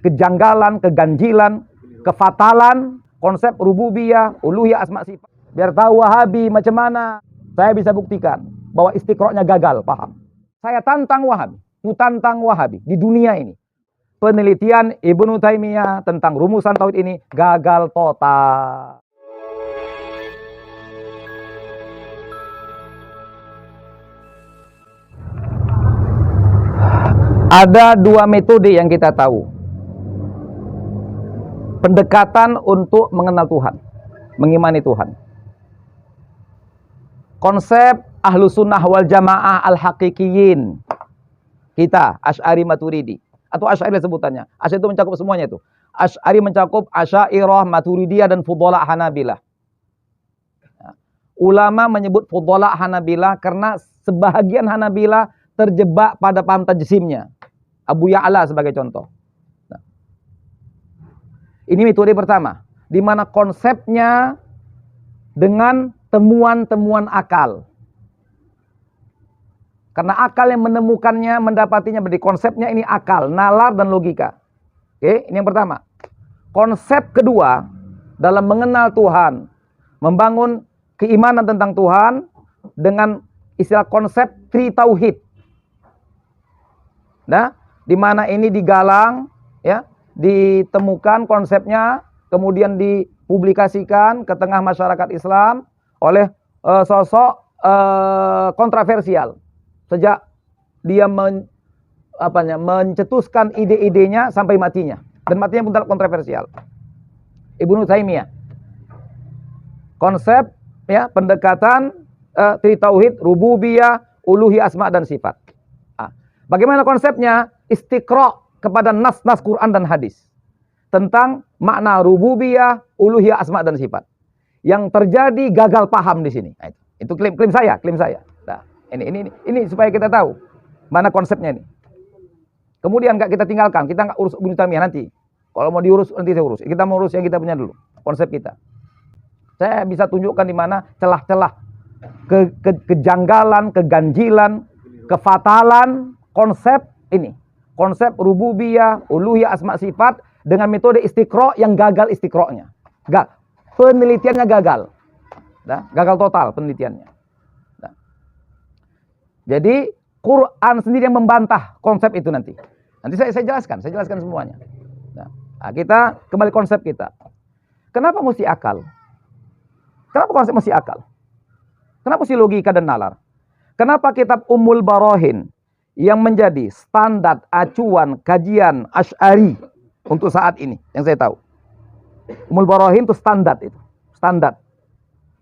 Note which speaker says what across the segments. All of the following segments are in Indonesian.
Speaker 1: kejanggalan, keganjilan, kefatalan konsep rububiyah, uluhiyah, asma sifat. Biar tahu Wahabi macam mana, saya bisa buktikan bahwa istiqro'nya gagal paham. Saya tantang Wahabi di dunia ini. Penelitian Ibnu Taimiyah tentang rumusan tauhid ini gagal total. Ada dua metode yang kita tahu. Pendekatan untuk mengenal Tuhan, mengimani Tuhan. Konsep Ahlus Sunnah wal Jamaah al-Haqiqiyin. Kita, Asy'ari Maturidi. Atau Asy'ari sebutannya. Asy'ari itu mencakup semuanya itu. Asy'ari mencakup Asy'ariyah, Maturidiyah, dan Fudhala Hanabilah. Ulama menyebut Fudhala Hanabilah karena sebahagian Hanabilah terjebak pada paham tajsimnya. Abu Ya'la sebagai contoh. Nah, ini metode pertama, di mana konsepnya dengan temuan-temuan akal. Karena akal yang menemukannya, mendapatinya, berarti konsepnya ini akal, nalar, dan logika. Oke, ini yang pertama. Konsep kedua, dalam mengenal Tuhan, membangun keimanan tentang Tuhan dengan istilah konsep Tritauhid. Nah, di mana ini digalang, ya, ditemukan konsepnya, kemudian dipublikasikan ke tengah masyarakat Islam oleh sosok kontroversial. Sejak dia mencetuskan ide-idenya sampai matinya, dan matinya pun tetap kontroversial. Ibnu Taimiyah. Konsep, ya, pendekatan Tritauhid, rububiyah, uluhiyah, asma dan sifat. Bagaimana konsepnya? Istiqra' kepada nas-nas Quran dan hadis tentang makna rububiyah, uluhiyah, asma dan sifat. Yang terjadi gagal paham di sini. Nah, itu klaim saya. Nah, ini supaya kita tahu mana konsepnya ini. Kemudian enggak kita tinggalkan, kita enggak urus Ibnu Taimiyah nanti. Kalau mau diurus nanti saya urus. Kita mau urus yang kita punya dulu, konsep kita. Saya bisa tunjukkan di mana celah-celah kejanggalan, keganjilan, kefatalan konsep ini. Konsep rububiyah, uluhiyah, asma sifat dengan metode istiqra' yang gagal istiqra'nya. Penelitiannya gagal. Nah, gagal total penelitiannya. Nah. Jadi Quran sendiri yang membantah konsep itu nanti. Nanti saya jelaskan semuanya. Nah, kita kembali konsep kita. Kenapa mesti akal? Kenapa konsep mesti akal? Kenapa mesti logika dan nalar? Kenapa kitab Ummul Barahin yang menjadi standar acuan kajian Asy'ari untuk saat ini yang saya tahu? Ummul Barahin itu standar itu.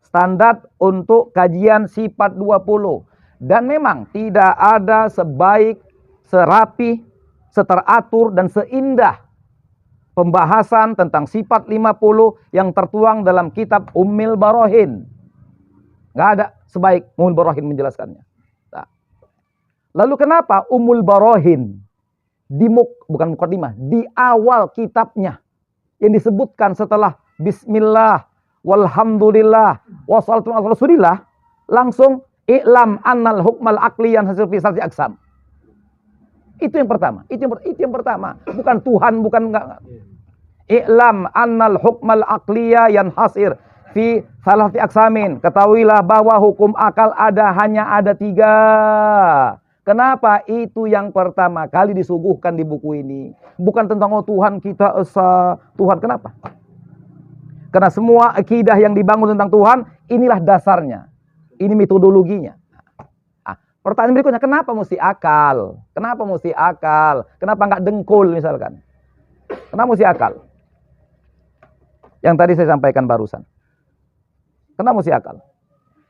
Speaker 1: Standar untuk kajian sifat 20. Dan memang tidak ada sebaik, serapi, seteratur, dan seindah pembahasan tentang sifat 50 yang tertuang dalam kitab Ummul Barahin. Nggak ada sebaik Ummul Barahin menjelaskannya. Nah. Lalu kenapa Ummul Barahin bukan mukadimah, di awal kitabnya yang disebutkan setelah Bismillah, walhamdulillah, wassalatu ala rasulillah, langsung i'lam annal hukmal aqliyan hasil fi salsi aksam. Itu yang pertama. Itu yang pertama. Bukan Tuhan, bukan enggak. I'lam annal hukmal aqliya yanhasir fi salasi aksamin. Ketahuilah bahwa hukum akal hanya ada 3. Kenapa? Itu yang pertama kali disuguhkan di buku ini. Bukan tentang Tuhan kita esa. Tuhan kenapa? Karena semua akidah yang dibangun tentang Tuhan, inilah dasarnya. Ini metodologinya. Pertanyaan berikutnya, kenapa mesti akal? Kenapa mesti akal? Kenapa enggak dengkul misalkan? Kenapa mesti akal? Yang tadi saya sampaikan barusan. Kenapa mesti akal?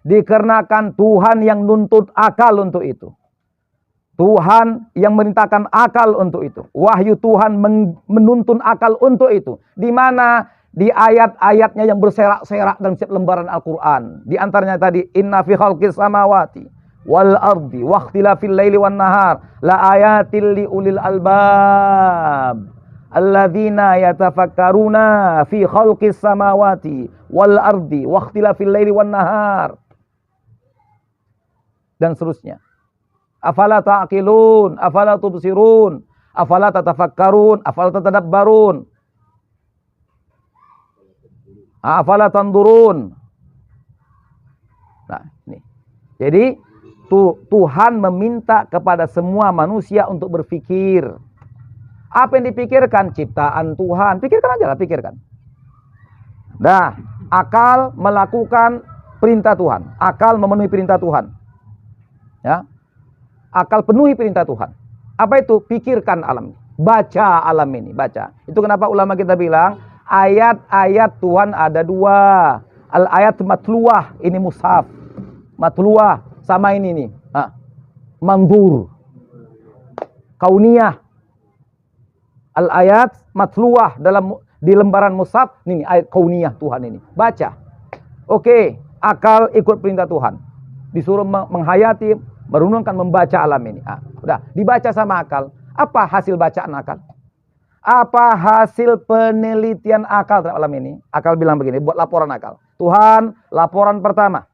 Speaker 1: Dikarenakan Tuhan yang nuntut akal untuk itu. Tuhan yang merintahkan akal untuk itu. Wahyu Tuhan menuntun akal untuk itu. Di mana? Di ayat-ayatnya yang berserak-serak dalam setiap lembaran Al-Quran. Di antaranya tadi, inna fi khalqis samawati wal ardi wa ikhtilafil laili wan nahar la ayatil li ulil albab alladzina yatafakkaruna fi khalqis samawati wal ardi wa ikhtilafil laili wan nahar, dan seterusnya. Afala ta'qilun, afala tubsirun, Afala tatafakkarun, afala tatadabbarun, afala tandurun. Nah, ini. Jadi Tuhan meminta kepada semua manusia untuk berpikir. Apa yang dipikirkan? Ciptaan Tuhan. Pikirkan aja lah, pikirkan. Nah, akal melakukan perintah Tuhan. Akal memenuhi perintah Tuhan. Ya. Akal penuhi perintah Tuhan. Apa itu? Pikirkan alam. Baca alam ini, baca. Itu kenapa ulama kita bilang, ayat-ayat Tuhan ada dua. Al-ayat matluah, ini mushaf. Matluah, sama ini nih. Manzur. Kauniyah. Al-ayat matluah di lembaran mushaf, ini ayat kauniyah Tuhan ini. Baca. Oke, akal ikut perintah Tuhan. Disuruh menghayati, merenungkan, membaca alam ini. Udah, dibaca sama akal. Apa hasil bacaan akal? Apa hasil penelitian akal terhadap alam ini? Akal bilang begini, buat laporan akal. Tuhan, laporan pertama.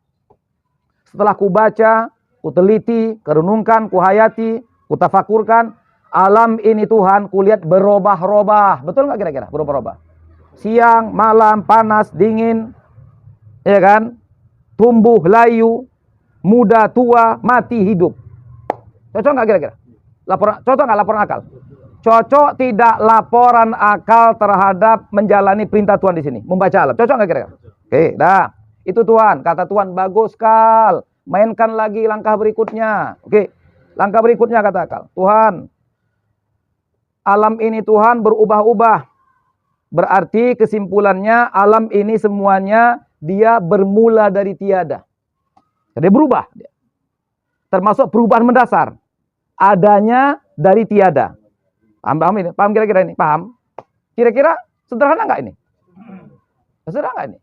Speaker 1: Setelah ku baca, ku teliti, kerenungkan, ku hayati, ku tafakurkan, alam ini Tuhan, ku lihat berubah-ubah. Betul nggak kira-kira? Berubah-ubah. Siang, malam, panas, dingin, ya kan? Tumbuh, layu, muda, tua, mati, hidup. Cocok nggak kira-kira? Cocok nggak laporan akal? Cocok tidak laporan akal terhadap menjalani perintah Tuhan di sini, membaca alam. Cocok nggak kira-kira? Oke, dah. Itu Tuhan, kata Tuhan, bagus kal. Mainkan lagi langkah berikutnya. Oke, langkah berikutnya kata akal. Tuhan, alam ini Tuhan berubah-ubah. Berarti kesimpulannya alam ini semuanya dia bermula dari tiada. Jadi berubah. Termasuk perubahan mendasar. Adanya dari tiada. Paham ini? Paham kira-kira ini? Paham? Kira-kira sederhana nggak ini? Sederhana nggak ini?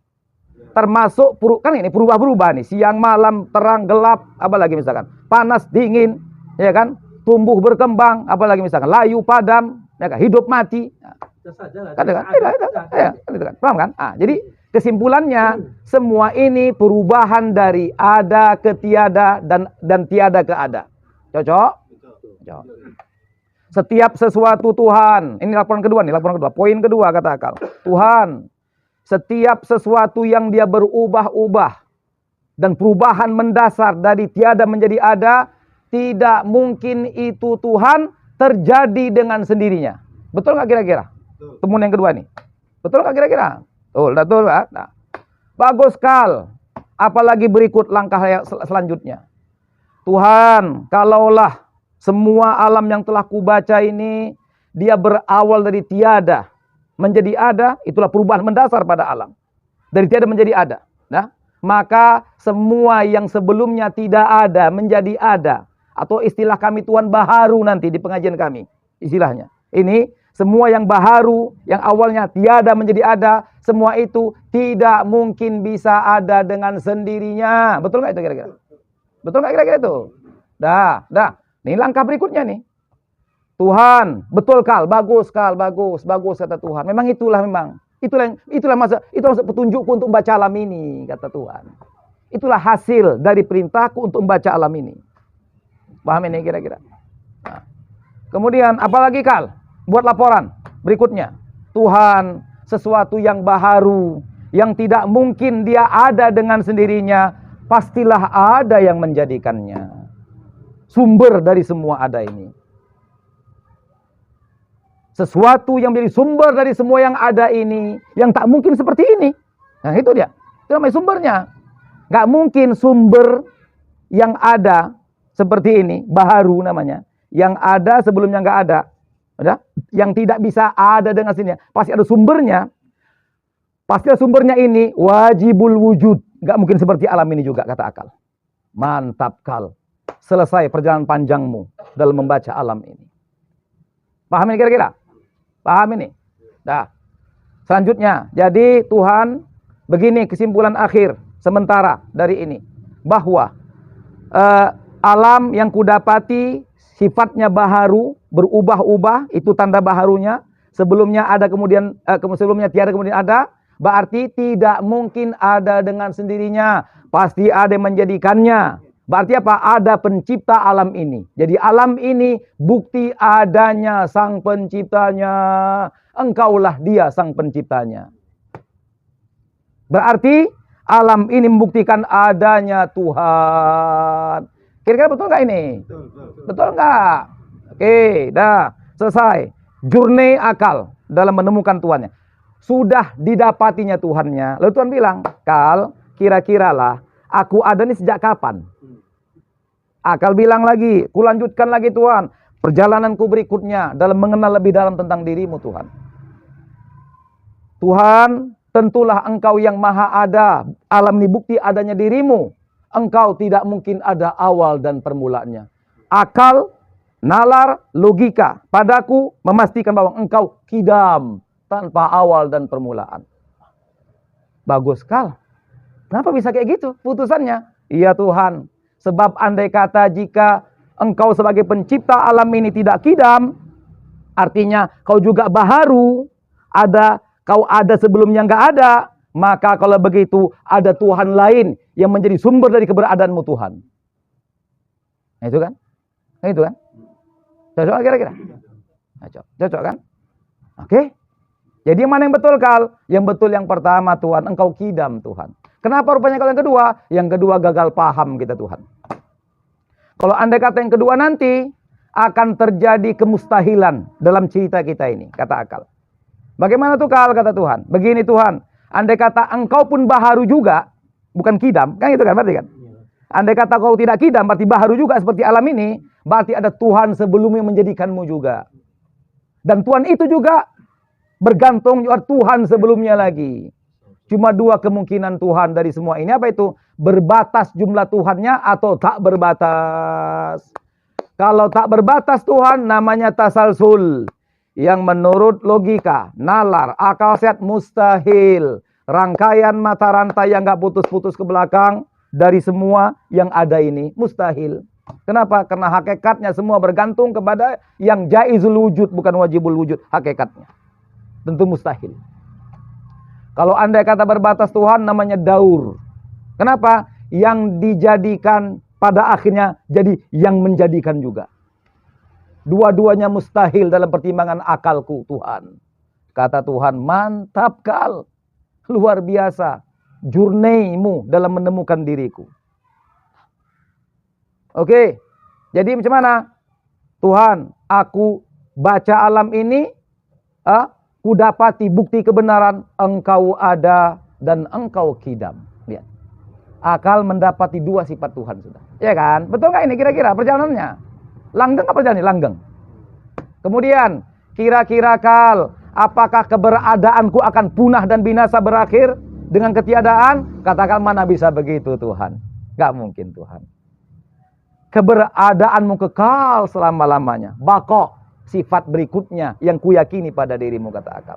Speaker 1: Termasuk kan ini berubah-berubah nih. Siang, malam, terang, gelap, apa lagi misalkan? Panas, dingin, ya kan? Tumbuh, berkembang, apa lagi misalkan? Layu, padam, ya kan? Hidup, mati. Paham kan? Jadi kesimpulannya semua ini perubahan dari ada ke tiada dan tiada ke ada. Cocok? Cocok. Setiap sesuatu Tuhan, ini laporan kedua nih, laporan kedua. Poin kedua kata akal. Tuhan, setiap sesuatu yang dia berubah-ubah dan perubahan mendasar dari tiada menjadi ada, tidak mungkin itu Tuhan terjadi dengan sendirinya. Betul nggak kira-kira? Temuan yang kedua nih. Betul nggak kira-kira? Betul. Nah. Bagus kal. Apalagi berikut langkah selanjutnya. Tuhan, kalaulah semua alam yang telah kubaca ini, dia berawal dari tiada menjadi ada, itulah perubahan mendasar pada alam. Dari tiada menjadi ada. Nah, maka semua yang sebelumnya tidak ada menjadi ada. Atau istilah kami Tuhan baharu nanti di pengajian kami. Istilahnya. Ini semua yang baharu, yang awalnya tiada menjadi ada, semua itu tidak mungkin bisa ada dengan sendirinya. Betul nggak itu kira-kira? Betul nggak kira-kira itu? Dah. Ini langkah berikutnya nih. Tuhan, betul kal, bagus kata Tuhan. Itulah petunjukku untuk membaca alam ini, kata Tuhan. Itulah hasil dari perintahku untuk membaca alam ini. Paham ini kira-kira? Nah. Kemudian apalagi kal? Buat laporan berikutnya. Tuhan, sesuatu yang baharu, yang tidak mungkin dia ada dengan sendirinya, pastilah ada yang menjadikannya. Sumber dari semua ada ini. Sesuatu yang menjadi sumber dari semua yang ada ini, yang tak mungkin seperti ini. Nah itu dia. Itu namanya sumbernya. Gak mungkin sumber yang ada seperti ini, baharu namanya. Yang ada sebelumnya gak ada. Udah? Yang tidak bisa ada dengan sini. Pasti ada sumbernya. Pasti ada sumbernya ini. Wajibul wujud. Gak mungkin seperti alam ini juga, kata akal. Mantap kal. Selesai perjalanan panjangmu dalam membaca alam ini. Paham ini kira-kira? Paham ini? Dah. Selanjutnya, jadi Tuhan, begini kesimpulan akhir sementara dari ini. Bahwa alam yang kudapati sifatnya baharu, berubah-ubah, itu tanda baharunya. Sebelumnya ada sebelumnya tiada kemudian ada, berarti tidak mungkin ada dengan sendirinya. Pasti ada yang menjadikannya. Berarti apa? Ada pencipta alam ini. Jadi alam ini bukti adanya sang penciptanya. Engkaulah dia sang penciptanya. Berarti alam ini membuktikan adanya Tuhan. Kira-kira betul nggak ini? Betul nggak? Oke, dah selesai. Journey akal dalam menemukan Tuhannya. Sudah didapatinya Tuhannya. Lalu Tuhan bilang, Kal, kira-kiralah aku ada nih sejak kapan? Akal bilang lagi, kulanjutkan lagi Tuhan. Perjalananku berikutnya dalam mengenal lebih dalam tentang dirimu Tuhan. Tuhan, tentulah engkau yang maha ada. Alam ini bukti adanya dirimu. Engkau tidak mungkin ada awal dan permulaannya. Akal, nalar, logika padaku memastikan bahwa engkau kidam tanpa awal dan permulaan. Bagus Kal. Kenapa bisa kayak gitu putusannya? Iya Tuhan. Sebab andai kata jika engkau sebagai pencipta alam ini tidak kidam, artinya kau juga baharu, kau ada sebelumnya nggak ada, maka kalau begitu ada Tuhan lain yang menjadi sumber dari keberadaanmu Tuhan. Nah itu kan? Nah itu kan? Cocok kira-kira? Cocok kan? Oke. Jadi yang mana yang betul Kal? Yang betul yang pertama Tuhan, engkau kidam Tuhan. Kenapa rupanya kalau yang kedua? Yang kedua gagal paham kita Tuhan. Kalau andai kata yang kedua nanti akan terjadi kemustahilan dalam cerita kita ini, kata akal. Bagaimana tuh Kal, kata Tuhan? Begini Tuhan, andai kata engkau pun baharu juga, bukan kidam, kan itu kan berarti kan? Andai kata kau tidak kidam, berarti baharu juga seperti alam ini, berarti ada Tuhan sebelumnya menjadikanmu juga. Dan Tuhan itu juga bergantung juga Tuhan sebelumnya lagi. Cuma dua kemungkinan Tuhan dari semua ini. Apa itu? Berbatas jumlah Tuhannya atau tak berbatas. Kalau tak berbatas Tuhan namanya tasalsul. Yang menurut logika, nalar, akal sehat mustahil. Rangkaian mata rantai yang gak putus-putus ke belakang dari semua yang ada ini. Mustahil. Kenapa? Karena hakikatnya semua bergantung kepada yang jaizul wujud, bukan wajibul wujud. Hakikatnya. Tentu mustahil. Kalau andai kata berbatas Tuhan namanya daur. Kenapa? Yang dijadikan pada akhirnya jadi yang menjadikan juga. Dua-duanya mustahil dalam pertimbangan akalku Tuhan. Kata Tuhan, mantap Kal. Luar biasa. Journey-mu dalam menemukan diriku. Oke. Jadi macam mana? Tuhan, aku baca alam ini. Ku dapati bukti kebenaran engkau ada dan engkau kidam. Lihat. Akal mendapati dua sifat Tuhan sudah. Ya kan? Betul nggak ini kira-kira perjalanannya? Langgeng apa jalan ini? Langgeng. Kemudian, kira-kira Kal, apakah keberadaanku akan punah dan binasa berakhir dengan ketiadaan? Katakan mana bisa begitu Tuhan? Nggak mungkin Tuhan. Keberadaanmu kekal selama-lamanya. Baqo. Sifat berikutnya yang kuyakini pada dirimu, kata akal.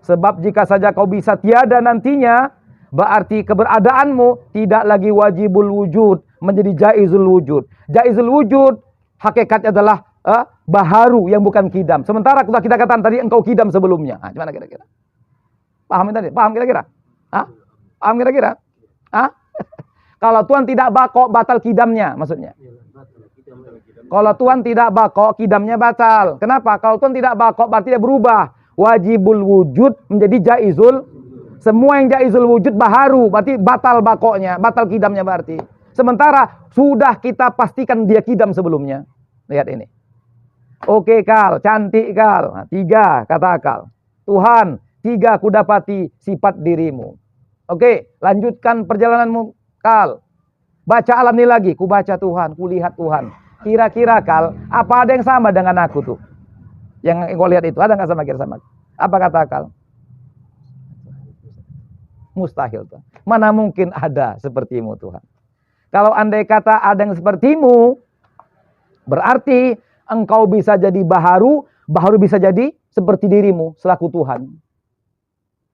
Speaker 1: Sebab jika saja kau bisa tiada nantinya, berarti keberadaanmu tidak lagi wajibul wujud, menjadi jaizul wujud. Jaizul wujud hakikatnya adalah baharu yang bukan kidam. Sementara kita katakan tadi engkau kidam sebelumnya. Gimana kira-kira? Paham tadi? Paham kira-kira? Paham kira-kira? Kalau Tuhan tidak bako, batal kidamnya maksudnya. Kalau Tuhan tidak bako, kidamnya batal. Kenapa? Kalau Tuhan tidak bako, berarti dia berubah. Wajibul wujud menjadi jaizul. Semua yang jaizul wujud baharu, berarti batal bakonya, batal kidamnya berarti. Sementara sudah kita pastikan dia kidam sebelumnya. Lihat ini. Oke Kal, cantik Kal. Nah, 3 kata akal. Tuhan, 3 ku dapati sifat dirimu. Oke, lanjutkan perjalananmu Kal. Baca alam ini lagi, ku baca Tuhan, ku lihat Tuhan. Kira-kira Kal, apa ada yang sama dengan aku tuh? Yang kau lihat itu, ada nggak sama kira sama? Apa kata Kal? Mustahil Tuhan. Mana mungkin ada sepertimu Tuhan. Kalau andai kata ada yang sepertimu, berarti engkau bisa jadi baharu, baharu bisa jadi seperti dirimu selaku Tuhan.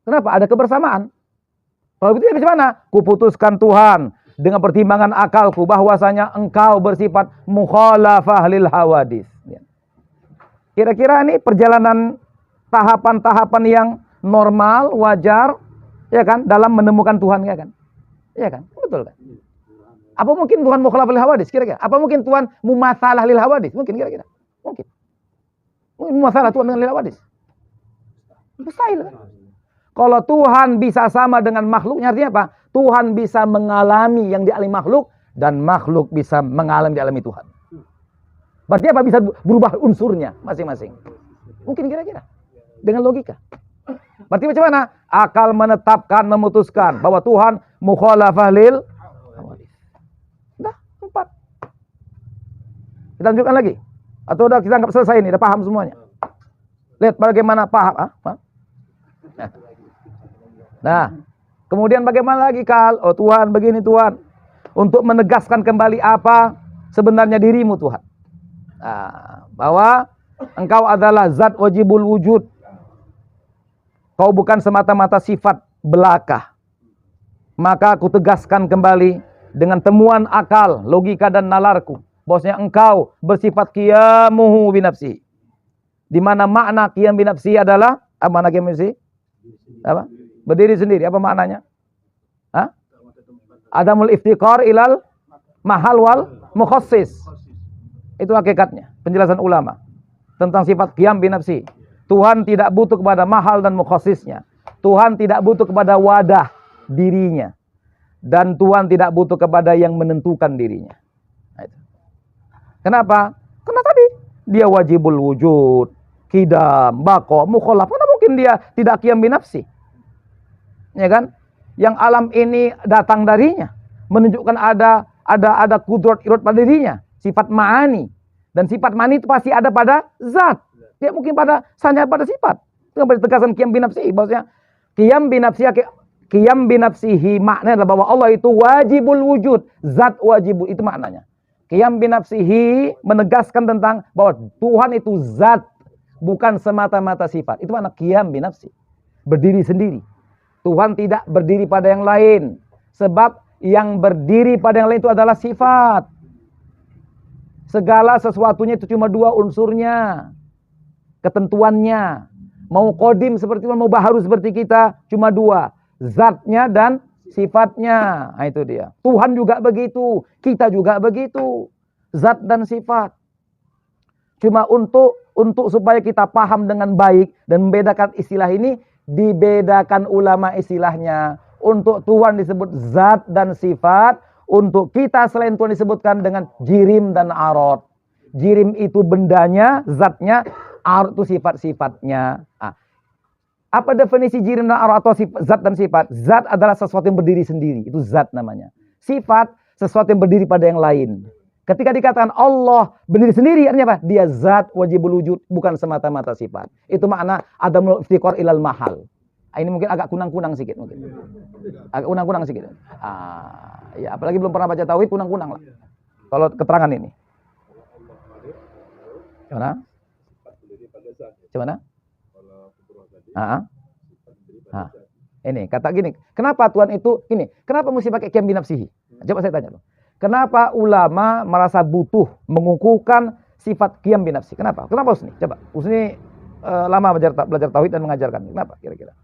Speaker 1: Kenapa? Ada kebersamaan. Kalau begitu bagaimana? Kuputuskan Tuhan dengan pertimbangan akalku bahwasanya engkau bersifat mukhalafah lil hawadis. Kira-kira ini perjalanan tahapan-tahapan yang normal, wajar, ya kan, dalam menemukan Tuhan, ya kan? Ya kan? Betul kan? Apa mungkin Tuhan mukhalaf lil hawadis? Kira-kira. Apa mungkin Tuhan mumatsalah lil hawadis? Mungkin kira-kira. Mungkin. Mungkin mumatsalah Tuhan dengan lil hawadis. Mustahil. Kalau Tuhan bisa sama dengan makhluknya, artinya apa? Tuhan bisa mengalami yang dialami makhluk dan makhluk bisa mengalami yang dialami Tuhan. Berarti apa? Bisa berubah unsurnya masing-masing. Mungkin kira-kira. Dengan logika. Berarti macam mana? Akal menetapkan, memutuskan bahwa Tuhan mukhalafah lil hawadis. Dah, 4. Kita lanjutkan lagi. Atau udah kita anggap selesai ini, udah paham semuanya. Lihat bagaimana paham. Nah, kemudian bagaimana lagi Kal? Oh Tuhan, begini Tuhan. Untuk menegaskan kembali apa sebenarnya dirimu Tuhan. Nah, bahwa engkau adalah zat wajibul wujud. Kau bukan semata-mata sifat belaka. Maka aku tegaskan kembali dengan temuan akal, logika dan nalarku. Bahwasanya engkau bersifat qiyamuhu binafsi. Di mana makna qiyam binafsi adalah apa makna qiyam binafsi? Apa? Berdiri sendiri. Apa maknanya? Hah? Adamul iftiqar ilal mahal wal mukhassis. Itu hakikatnya. Penjelasan ulama tentang sifat qiyam binafsi. Tuhan tidak butuh kepada mahal dan mukhassisnya. Tuhan tidak butuh kepada wadah dirinya. Dan Tuhan tidak butuh kepada yang menentukan dirinya. Kenapa? Karena tadi dia wajibul wujud, qidam, baqa, mukhalaf. Mana mungkin dia tidak qiyam binafsi? Ya kan? Yang alam ini datang darinya, menunjukkan ada kudrat irad pada dirinya, sifat ma'ani. Dan sifat ma'ani itu pasti ada pada zat. Dia mungkin hanya pada sifat. Itu yang tegasan qiyam binafsihi. Maksudnya qiyam binafsihi maknanya adalah bahwa Allah itu wajibul wujud, zat wajibul, itu maknanya. Qiyam binafsihi menegaskan tentang bahwa Tuhan itu zat, bukan semata-mata sifat. Itu makna qiyam binafsi. Berdiri sendiri. Tuhan tidak berdiri pada yang lain. Sebab yang berdiri pada yang lain itu adalah sifat. Segala sesuatunya itu cuma 2 unsurnya. Ketentuannya. Mau kodim seperti mau baharu seperti kita, cuma 2. Zatnya dan sifatnya. Nah, itu dia. Tuhan juga begitu. Kita juga begitu. Zat dan sifat. Cuma untuk supaya kita paham dengan baik dan membedakan istilah ini, dibedakan ulama istilahnya. Untuk Tuhan disebut zat dan sifat. Untuk kita selain Tuhan disebutkan dengan jirim dan arad. Jirim itu bendanya, zatnya. Arad itu sifat-sifatnya. Nah, apa definisi jirim dan arad atau zat dan sifat? Zat adalah sesuatu yang berdiri sendiri. Itu zat namanya. Sifat, sesuatu yang berdiri pada yang lain. Ketika dikatakan Allah berdiri sendiri, artinya apa? Dia zat wajibul wujud, bukan semata-mata sifat. Itu makna adamul iftiqar ilal mahal. Ini mungkin agak kunang-kunang sedikit mungkin. Agak kunang-kunang sedikit. Ya, apalagi belum pernah baca tauhid, kunang-kunang lah. Kalau keterangan ini. Gimana? Gimana? Ini kata gini, kenapa Tuhan itu ini? Kenapa mesti pakai qiyam binafsihi? Coba saya tanya loh. Kenapa ulama merasa butuh mengukuhkan sifat qiyam binafsi? Kenapa? Kenapa Usni? Coba. Usni lama belajar tauhid dan mengajarkan. Kenapa kira-kira?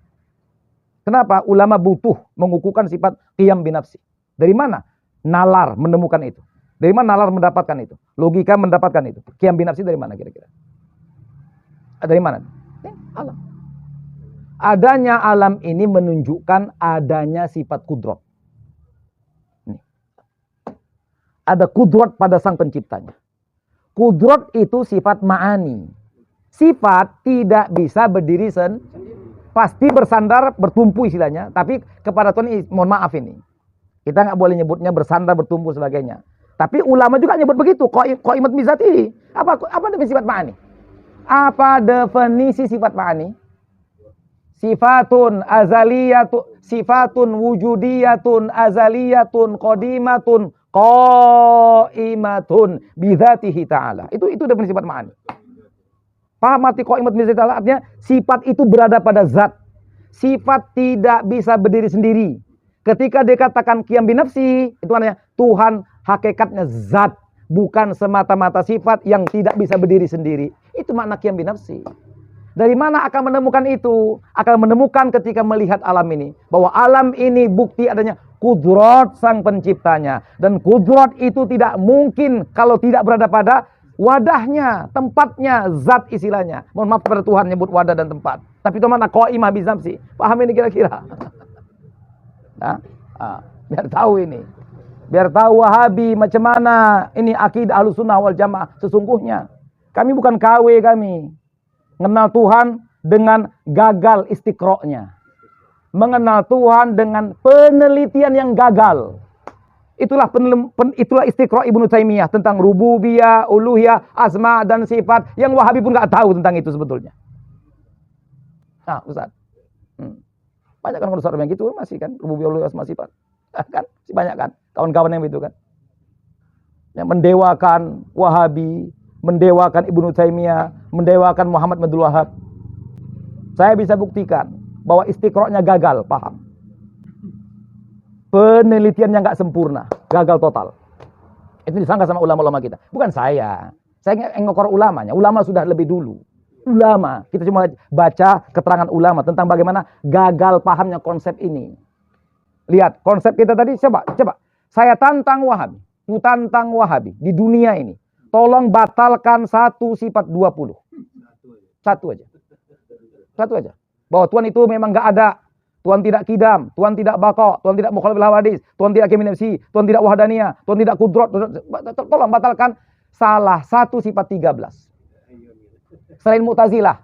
Speaker 1: Kenapa ulama butuh mengukuhkan sifat qiyam binafsi? Dari mana nalar menemukan itu? Dari mana nalar mendapatkan itu? Logika mendapatkan itu. Qiyam binafsi dari mana kira-kira? Dari mana? Alam. Adanya alam ini menunjukkan adanya sifat kudrat. Ada kudrat pada sang penciptanya. Kudrat itu sifat ma'ani. Sifat tidak bisa berdiri pasti bersandar, bertumpu istilahnya. Tapi kepada Tuhan ini, mohon maaf ini. Kita nggak boleh nyebutnya bersandar, bertumpu sebagainya. Tapi ulama juga nyebut begitu. Qaimat bizati. Apa definisi sifat ma'ani? Apa definisi sifat ma'ani? Sifatun azaliyatun, sifatun wujudiyatun azaliyatun qadimatun qaimatun bidzatihi ta'ala. Itu definisi sifat ma'ani. Paham arti qaimat bidzatihi ta'ala? Artinya sifat itu berada pada zat. Sifat tidak bisa berdiri sendiri. Ketika dikatakan qiyam binafsi, itu artinya Tuhan hakikatnya zat, bukan semata-mata sifat yang tidak bisa berdiri sendiri. Itu makna qiyam binafsi. Dari mana akan menemukan itu? Akan menemukan ketika melihat alam ini. Bahwa alam ini bukti adanya kudrat sang penciptanya. Dan kudrat itu tidak mungkin kalau tidak berada pada wadahnya, tempatnya, zat istilahnya. Mohon maaf pada Tuhan nyebut wadah dan tempat. Tapi itu mana qaimah bizamsi. Paham ini kira-kira? Biar tahu ini. Biar tahu Wahabi macam mana ini akidah Ahlussunnah wal Jamaah sesungguhnya. Kami bukan KW kami. Mengenal Tuhan dengan gagal istiqro'nya. Mengenal Tuhan dengan penelitian yang gagal. Itulah istiqro' Ibnu Taimiyah tentang rububiyah, uluhiyah, asma dan sifat yang Wahabi pun nggak tahu tentang itu sebetulnya. Nah, Ustaz. Banyak kan Ustaz yang gitu masih kan rububiyah, uluhiyah, asma, sifat. Kan masih banyak kan kawan-kawan yang itu kan. Yang mendewakan Wahabi, mendewakan Ibnu Taimiyah, mendewakan Muhammad Abdul Wahab. Saya bisa buktikan bahwa istiqro'nya gagal, paham. Penelitiannya nggak sempurna, gagal total. Itu disangka sama ulama-ulama kita. Bukan saya ngekor ulamanya. Ulama sudah lebih dulu. Ulama, kita cuma baca keterangan ulama tentang bagaimana gagal pahamnya konsep ini. Lihat, konsep kita tadi, coba. Saya tantang Wahabi. Tantang Wahabi di dunia ini. Tolong batalkan satu sifat 20. Satu aja. Bahwa Tuhan itu memang nggak ada. Tuhan tidak kidam, Tuhan tidak baqa, Tuhan tidak mukhalaf bil hawadis, Tuhan tidak hakim nafsi, Tuhan tidak wahdaniyah, Tuhan tidak kudrat. Tolong batalkan salah satu sifat 13. Selain Mu'tazilah.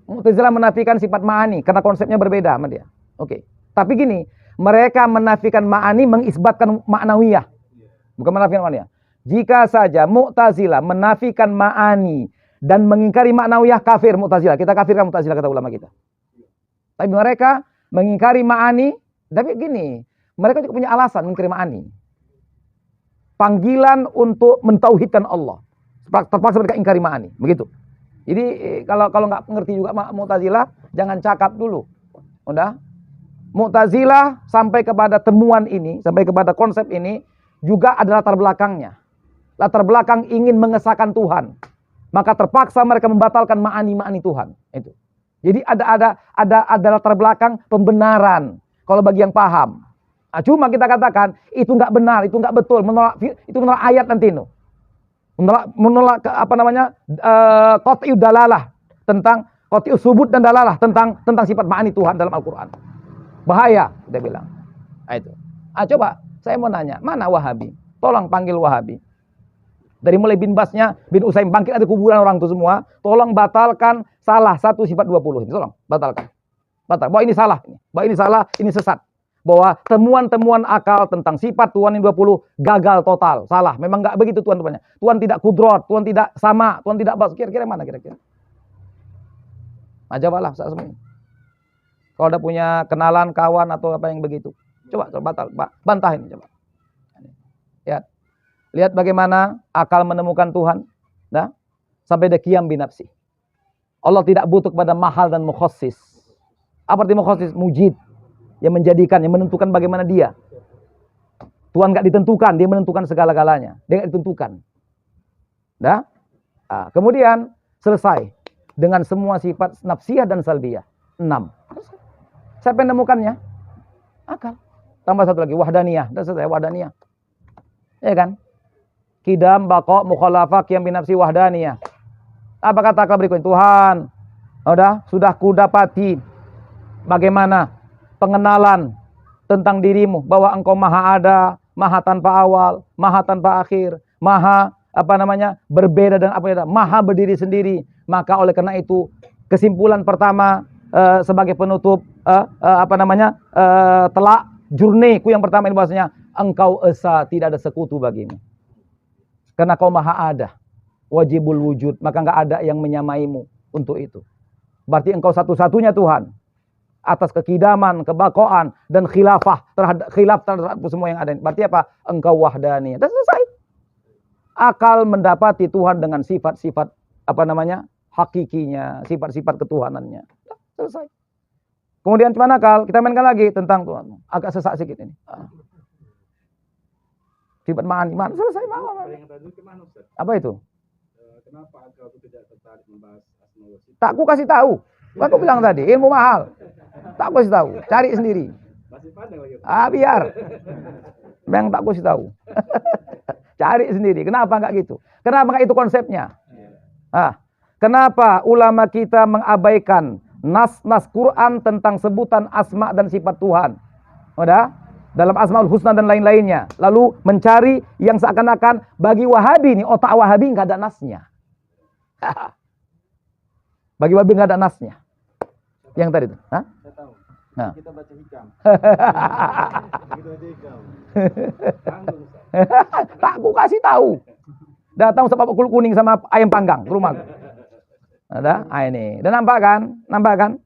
Speaker 1: Mu'tazilah menafikan sifat ma'ani karena konsepnya berbeda sama dia. Oke. Tapi gini, mereka menafikan ma'ani mengisbatkan ma'nawiyah. Bukan menafikan ma'nawiyah. Jika saja Mu'tazilah menafikan ma'ani dan mengingkari ma'nawiyah, kafir Mu'tazilah. Kita kafirkan Mu'tazilah kata ulama kita. Tapi mereka mengingkari ma'ani, tapi gini, mereka juga punya alasan mengingkari ma'ani. Panggilan untuk mentauhidkan Allah. Terpaksa mereka ingkari ma'ani, begitu. Jadi kalau nggak ngerti juga Mu'tazilah, jangan cakap dulu. Udah? Mu'tazilah sampai kepada temuan ini, sampai kepada konsep ini juga ada latar belakangnya. Latar belakang ingin mengesahkan Tuhan. Maka terpaksa mereka membatalkan ma'ani Tuhan. Itu. Jadi ada latar belakang pembenaran. Kalau bagi yang paham. Nah, cuma kita katakan itu nggak benar, itu nggak betul, itu menolak ayat nanti itu. Menolak qat'iyud dalalah tentang qat'iyus subut dan dalalah tentang sifat ma'ani Tuhan dalam Al-Qur'an. Bahaya, kita bilang. Nah, itu. Coba saya mau nanya, mana Wahabi? Tolong panggil Wahabi. Dari mulai bin Basnya, bin Usaim, bangkit ada kuburan orang itu semua. Tolong batalkan salah satu sifat 20 ini. Tolong batalkan. Bahwa ini salah, ini sesat. Bahwa temuan-temuan akal tentang sifat Tuhan yang 20 gagal total, salah. Memang nggak begitu Tuhan-Tuhannya. Tuhan tidak kudrat, Tuhan tidak sama, Tuhan tidak bas. Kira-kira mana kira-kira? Nah, jawablah semuanya. Kalau ada punya kenalan, kawan atau apa yang begitu, coba batal, bantahin coba. Lihat bagaimana akal menemukan Tuhan, nah, sampai dia qiyam binafsi. Allah tidak butuh kepada mahal dan mukhassis. Apa arti mukhassis? Mujid. Yang menjadikan, yang menentukan bagaimana dia. Tuhan nggak ditentukan, dia menentukan segala-galanya. Dia nggak ditentukan. Nah, kemudian selesai dengan semua sifat nafsiyah dan salbiyah. 6. Siapa yang menemukannya? Akal. Tambah satu lagi, wahdaniyah. Dan selesai, wahdaniyah. Ya kan? Kidam, baqa, mukhalafah, qiyam binafsi, wahdaniyah. Apa kata akal berikutnya? Tuhan, sudah kudapati bagaimana pengenalan tentang dirimu, bahwa engkau maha ada, maha tanpa awal, maha tanpa akhir, maha berbeda dan maha berdiri sendiri. Maka oleh karena itu kesimpulan pertama sebagai penutup telak jurniku yang pertama ini bahasanya engkau esa, tidak ada sekutu bagimu. Karena kau maha ada, wajibul wujud, maka nggak ada yang menyamaimu untuk itu. Berarti engkau satu-satunya Tuhan atas kekidaman, kebakoan dan khilaf terhadap semua yang ada. Berarti apa? Engkau wahdaniyah. Dan selesai. Akal mendapati Tuhan dengan sifat-sifat hakikinya, sifat-sifat ketuhanannya. Selesai. Kemudian cuman akal, kita mainkan lagi tentang Tuhan. Agak sesak sedikit ini. Sifat ma'ani, selesai. Apa itu?
Speaker 2: Kenapa akal itu tidak tertarik membahas asma wa sifat?
Speaker 1: Tak aku kasih tahu. Aku bilang tadi, ilmu mahal. Tak aku kasih tahu, cari sendiri.
Speaker 2: Kasih pandang lagi.
Speaker 1: Biar. Memang tak kasih tahu. Cari sendiri. Kenapa nggak gitu? Kenapa nggak itu konsepnya? Kenapa ulama kita mengabaikan nas-nas Quran tentang sebutan asma dan sifat Tuhan? Udah? Dalam Asmaul Husna dan lain-lainnya. Lalu mencari yang seakan-akan bagi Wahabi nih, otak Wahabi nggak ada nasnya. Bagi Wahabi nggak ada nasnya. Yang tadi itu.
Speaker 2: Saya tahu.
Speaker 1: Nah.
Speaker 2: Kita baca hikam. Kita baca hikam. Tanggung, Ustaz.
Speaker 1: Tak aku kasih tahu. Datang sebab kulit kuning sama ayam panggang ke rumah. Ada? Ini. Dan nampak kan? Nampak kan?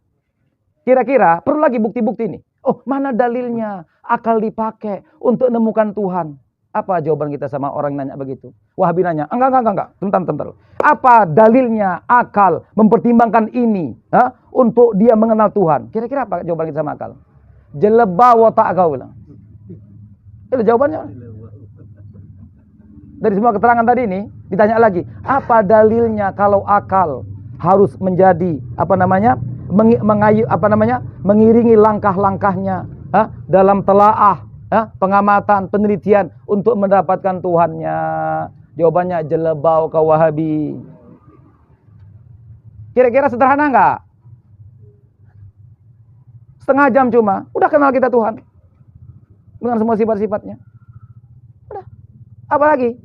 Speaker 1: Kira-kira perlu lagi bukti-bukti ini. Oh, mana dalilnya? Akal dipakai untuk menemukan Tuhan. Apa jawaban kita sama orang yang nanya begitu? Wahabi nanya, enggak. Bentar. Apa dalilnya akal mempertimbangkan ini untuk dia mengenal Tuhan? Kira-kira apa jawaban kita sama akal? Jeleba wa ta'kau bilang. Itu jawabannya. Dari semua keterangan tadi ini ditanya lagi, apa dalilnya kalau akal harus menjadi mengiringi langkah-langkahnya dalam telaah, pengamatan, penelitian untuk mendapatkan Tuhannya? Jawabannya jelebau kau Wahabi. Kira-kira sederhana enggak? Setengah jam cuma, udah kenal kita Tuhan dengan semua sifat-sifatnya. Udah. Apa lagi?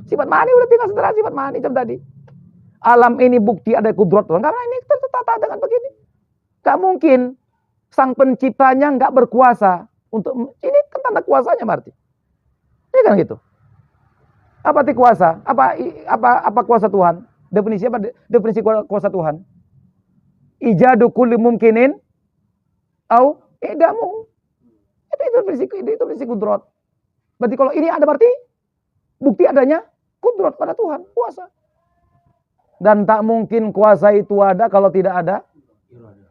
Speaker 1: Sifat mani udah tinggal sederhana sifat mani jam tadi. Alam ini bukti ada kudrat Tuhan. Karena ini tertata dengan begini. Gak mungkin sang penciptanya nggak berkuasa untuk ini kan tanda kuasanya berarti. Ini kan gitu. Apa arti kuasa? Apa kuasa Tuhan? Definisi apa? Definisi kuasa Tuhan? Ijadu kulli mumkinin au idamu. Itu definisi kudrat. Berarti kalau ini ada berarti bukti adanya kudrat pada Tuhan, kuasa. Dan tak mungkin kuasa itu ada kalau tidak ada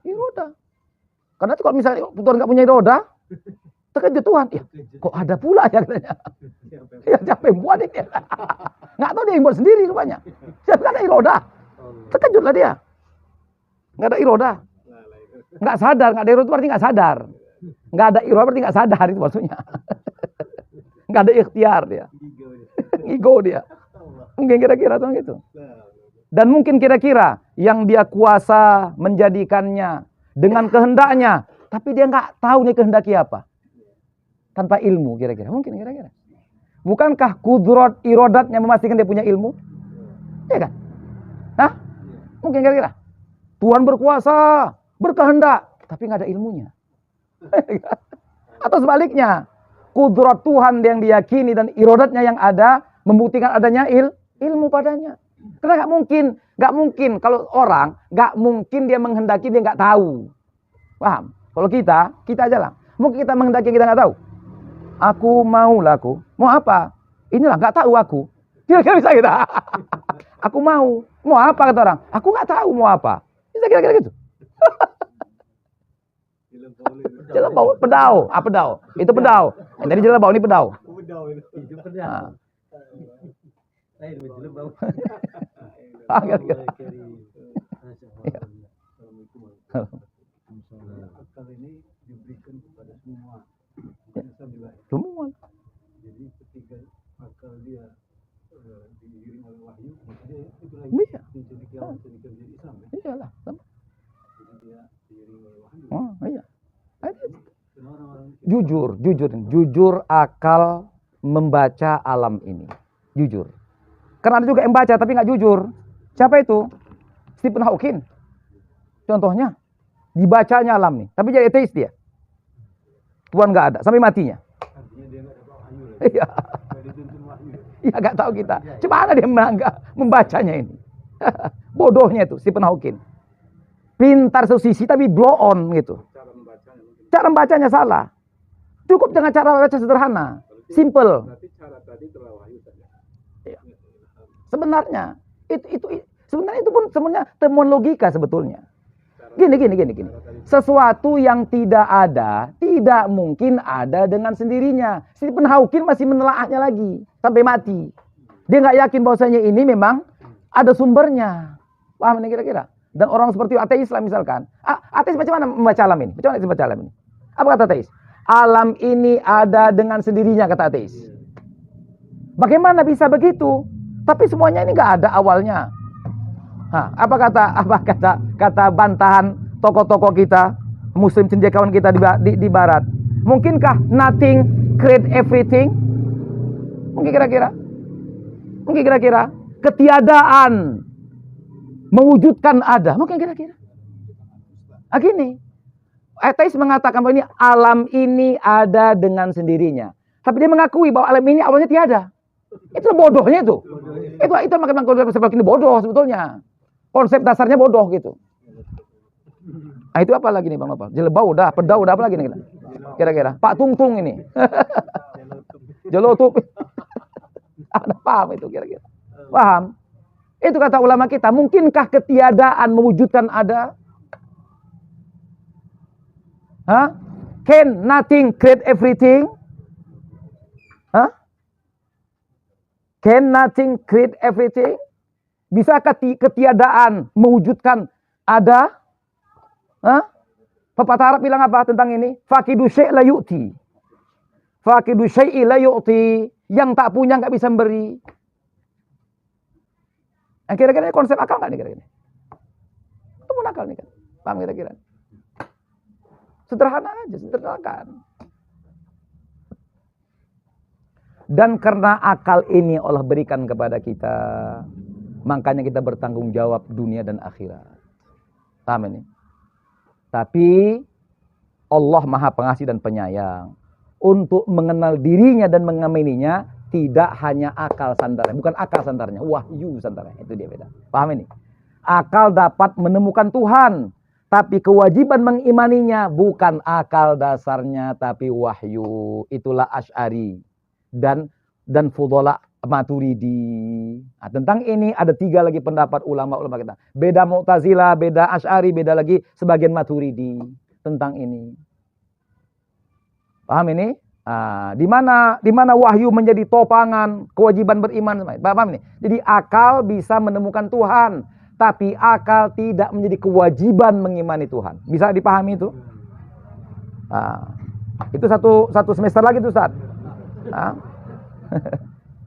Speaker 1: iroda. Karena kalau misalnya Tuhan nggak punya iroda, terkejut Tuhan. Ya, kok ada pula ya katanya. Ya, siapa yang buat ini? Nggak tahu dia yang buat sendiri rupanya. Siapa nggak ada iroda? Terkejutlah dia. Nggak ada iroda. Nggak sadar, nggak ada iroda berarti nggak sadar. Nggak ada iroda berarti nggak sadar itu maksudnya. Nggak ada ikhtiar dia. Ego dia. Mungkin kira-kira tuh gitu. Dan mungkin kira-kira yang dia kuasa menjadikannya dengan kehendaknya, tapi dia nggak tahu nih kehendaki apa. Tanpa ilmu kira-kira. Mungkin kira-kira. Bukankah kudrat irodatnya memastikan dia punya ilmu? Iya kan? Hah? Mungkin kira-kira. Tuhan berkuasa, berkehendak, tapi nggak ada ilmunya. Atau sebaliknya, kudrat Tuhan yang diyakini dan irodatnya yang ada membuktikan adanya ilmu padanya. Karena nggak mungkin kalau orang nggak mungkin dia menghendaki dia nggak tahu. Paham? Kalau kita aja lah. Mungkin kita menghendaki kita nggak tahu. Aku mau apa? Inilah nggak tahu aku. Kira-kira bisa kita. Aku mau apa kata orang? Aku nggak tahu mau apa. Bisa kira-kira gitu. Jelebau, pedau. Pedau. Itu pedau. Yang tadi jelebau ini pedau.
Speaker 2: Itu pedau.
Speaker 1: Nah.
Speaker 2: Akal ini diberikan kepada semua.
Speaker 1: Semua.
Speaker 2: Jadi ketika akal dia diiringi oleh wahyu, dia itu lagi
Speaker 1: Iya.
Speaker 2: jadi kiamat jadi Islam.
Speaker 1: Iyalah, sama.
Speaker 2: Jadi dia diiringi oleh wahyu.
Speaker 1: Oh, iya.
Speaker 2: Dan orang-orang
Speaker 1: Jujur akal membaca alam ini. Jujur. Karena ada juga yang baca tapi nggak jujur. Siapa itu? Stephen Hawking. Contohnya, dibacanya alam nih, tapi jadi ateis dia. Tuhan nggak ada sampai matinya.
Speaker 2: Artinya dia nggak dapat wahyu.
Speaker 1: Iya.
Speaker 2: Nggak dituntun wahyu.
Speaker 1: Ya nggak tahu kita. Gimana dia membacanya ini? Bodohnya itu Stephen Hawking. Pintar satu sisi tapi blow on gitu. Cara membacanya salah. Cukup dengan cara baca sederhana, simple.
Speaker 2: Berarti cara tadi telah wahyu saja.
Speaker 1: Iya. Sebenarnya itu pun sebenarnya temuan logika sebetulnya. Gini. Sesuatu yang tidak ada, tidak mungkin ada dengan sendirinya. Stephen Hawking masih menelaahnya lagi sampai mati. Dia nggak yakin bahwasanya ini memang ada sumbernya. Paham ini kira-kira? Dan orang seperti ateis lah misalkan. Ateis macam mana membaca alam ini? Macam mana membaca alam ini? Apa kata ateis? Alam ini ada dengan sendirinya, kata ateis. Bagaimana bisa begitu? Tapi semuanya ini nggak ada awalnya. Apa kata bantahan tokoh-tokoh kita, Muslim cendekiawan kita di Barat? Mungkinkah nothing create everything? Mungkin kira-kira ketiadaan mewujudkan ada. Mungkin kira-kira. Gini, ateis mengatakan bahwa ini alam ini ada dengan sendirinya. Tapi dia mengakui bahwa alam ini awalnya tiada. Itu bodohnya itu. Itu makanya konsep ini bodoh sebetulnya. Konsep dasarnya bodoh gitu. Nah, itu apa lagi nih Bang Nopal? Jelebau udah, pedau udah, apa lagi nih kira-kira? Pak Tungtung ini. Jelotup. Ada paham itu kira-kira? Paham? Itu kata ulama kita, mungkinkah ketiadaan mewujudkan ada? Can nothing create everything? Can nothing create everything? Bisakah ketiadaan mewujudkan ada? Pepatah Arab bilang apa tentang ini? Faqidu syai' la yu'ti. Faqidu syai'i la yu'ti. Yang tak punya nggak bisa memberi. Nah, kira-kira konsep akal nggak nih kira-kira? Itu pun akal nih kan? Paham kira-kira? Sederhana aja, sederhanakan. Dan karena akal ini Allah berikan kepada kita, makanya kita bertanggung jawab dunia dan akhirat. Paham ini? Tapi Allah Maha Pengasih dan Penyayang. Untuk mengenal dirinya dan mengamininya tidak hanya akal sandarnya, bukan akal sandarnya, wahyu sandarnya. Itu dia beda. Paham ini? Akal dapat menemukan Tuhan, tapi kewajiban mengimaninya bukan akal dasarnya tapi wahyu. Itulah Asy'ari dan Fudhala Maturidi. Nah, tentang ini ada 3 lagi pendapat ulama-ulama kita. Beda Mu'tazilah, beda Asy'ari, beda lagi sebagian Maturidi tentang ini. Paham ini? Di mana wahyu menjadi topangan kewajiban beriman. Paham ini? Jadi akal bisa menemukan Tuhan, tapi akal tidak menjadi kewajiban mengimani Tuhan. Bisa dipahami itu? Itu satu semester lagi tuh Ustaz.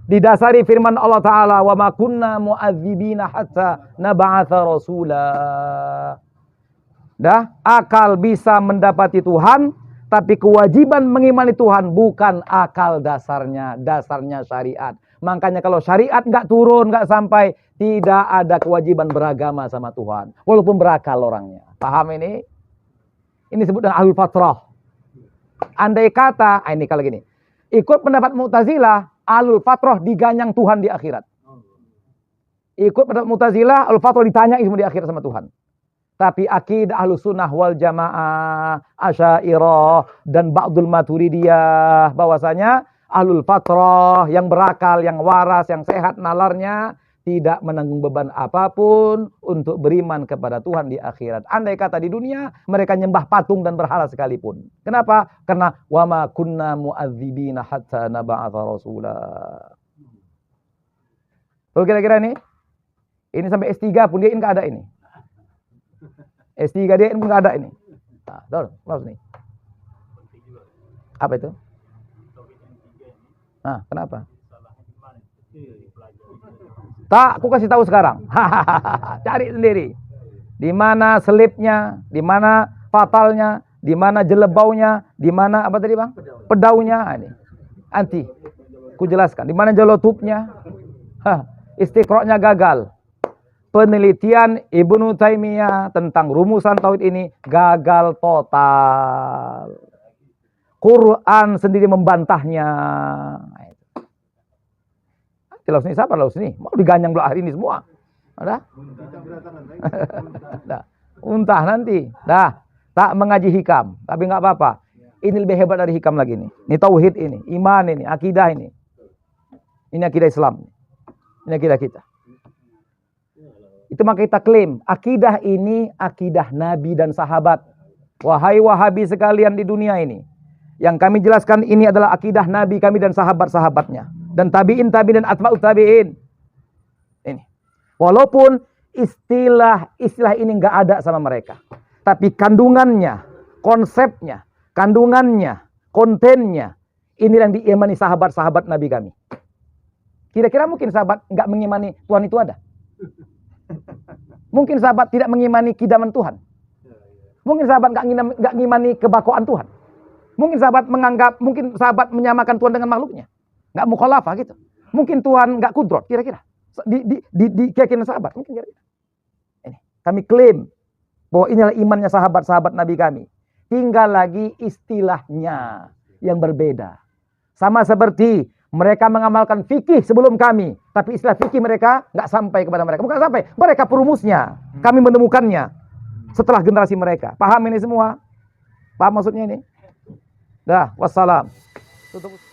Speaker 1: Didasari firman Allah Ta'ala, wa ma kunna mu'adzibina hatta nab'atha rasula. Akal bisa mendapati Tuhan, tapi kewajiban mengimani Tuhan bukan akal dasarnya syariat. Makanya kalau syariat nggak turun, nggak sampai, tidak ada kewajiban beragama sama Tuhan, walaupun berakal orangnya. Paham ini? Ini disebut dengan ahlul fatrah. Andai kata, ini kalau gini, ikut pendapat Mu'tazilah, ahlul fatrah diganyang Tuhan di akhirat. Ikut pendapat Mu'tazilah, ahlul fatrah ditanya semua di akhirat sama Tuhan. Tapi akidah Ahlus Sunnah wal Jamaah, Asy'ariyah dan Ba'dul Maturidiyah bahwasanya Ahlul Fatrah yang berakal, yang waras, yang sehat nalarnya tidak menanggung beban apapun untuk beriman kepada Tuhan di akhirat. Andai kata di dunia mereka nyembah patung dan berhala sekalipun. Kenapa? Karena wa ma kunna mu'adzibina hatta nab'atha rasula. Tuh kira-kira ini sampai S3 pun dia enggak ada ini. S3 dia pun enggak ada ini. Maaf nih. Apa itu? Kenapa? Tak, aku kasih tahu sekarang. Cari sendiri. Di mana selipnya, di mana fatalnya, di mana jelebaunya, di mana apa tadi Bang? Pedaunya. Ini. Anti. Ku jelaskan. Di mana jelotupnya? Istiqra'nya gagal. Penelitian Ibnu Taimiyah tentang rumusan tauhid ini gagal total. Quran sendiri membantahnya. Laos ini siapa laos ini? Mau diganyang belah hari ini semua. Ada? Untah nanti. Tak mengaji hikam, tapi nggak apa-apa. Ini lebih hebat dari hikam lagi nih. Ini tauhid ini, iman ini, akidah ini. Ini akidah Islam. Ini akidah kita. Itu maka kita klaim, akidah ini akidah Nabi dan sahabat. Wahai Wahabi sekalian di dunia ini, yang kami jelaskan ini adalah akidah Nabi kami dan sahabat-sahabatnya. Dan tabi'in dan atba'ut tabi'in. Ini. Walaupun istilah ini nggak ada sama mereka. Tapi kandungannya, konsepnya, kandungannya, kontennya, inilah yang diimani sahabat-sahabat Nabi kami. Kira-kira mungkin sahabat nggak mengimani Tuhan itu ada? Mungkin sahabat tidak mengimani kidaman Tuhan. Mungkin sahabat nggak ngimani kebakoan Tuhan. Mungkin sahabat menyamakan Tuhan dengan makhluknya. Nggak mukhalafah gitu. Mungkin Tuhan nggak kudrot, kira-kira. Di keyakinan sahabat, mungkin kira-kira. Ini, kami klaim bahwa inilah imannya sahabat-sahabat Nabi kami. Tinggal lagi istilahnya yang berbeda. Sama seperti mereka mengamalkan fikih sebelum kami, tapi istilah fikih mereka nggak sampai kepada mereka. Bukan sampai, mereka perumusnya. Kami menemukannya setelah generasi mereka. Paham ini semua? Paham maksudnya ini? Dah, wassalam. Tutup.